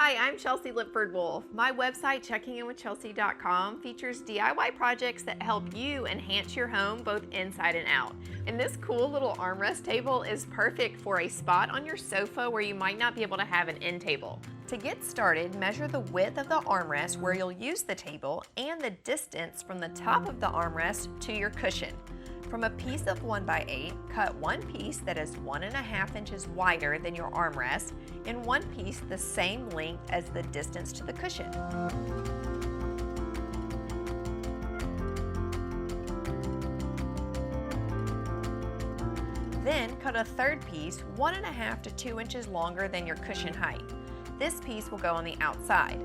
Hi, I'm Chelsea Lipford Wolf. My website, checkinginwithchelsea.com, features DIY projects that help you enhance your home both inside and out. And this cool little armrest table is perfect for a spot on your sofa where you might not be able to have an end table. To get started, measure the width of the armrest where you'll use the table and the distance from the top of the armrest to your cushion. From a piece of 1x8, cut one piece that is 1.5 inches wider than your armrest and one piece the same length as the distance to the cushion. Then cut a third piece 1.5 to 2 inches longer than your cushion height. This piece will go on the outside.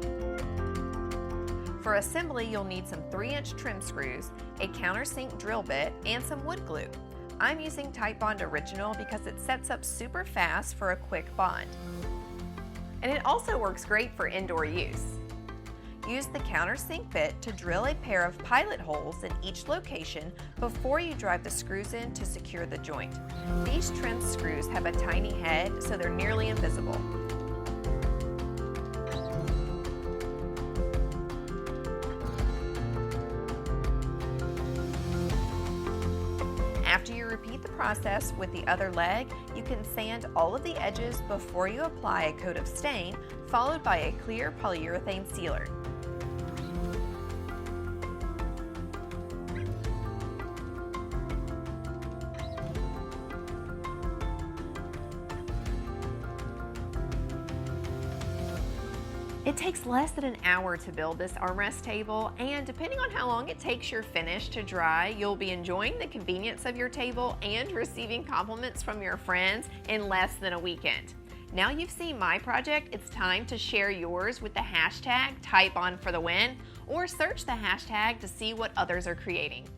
For assembly, you'll need some 3-inch trim screws, a countersink drill bit, and some wood glue. I'm using Titebond Original because it sets up super fast for a quick bond. And it also works great for indoor use. Use the countersink bit to drill a pair of pilot holes in each location before you drive the screws in to secure the joint. These trim screws have a tiny head, so they're nearly invisible. After you repeat the process with the other leg, you can sand all of the edges before you apply a coat of stain, followed by a clear polyurethane sealer. It takes less than an hour to build this armrest table, and depending on how long it takes your finish to dry, you'll be enjoying the convenience of your table and receiving compliments from your friends in less than a weekend. Now you've seen my project, it's time to share yours with the hashtag #TypeOnForTheWin or search the hashtag to see what others are creating.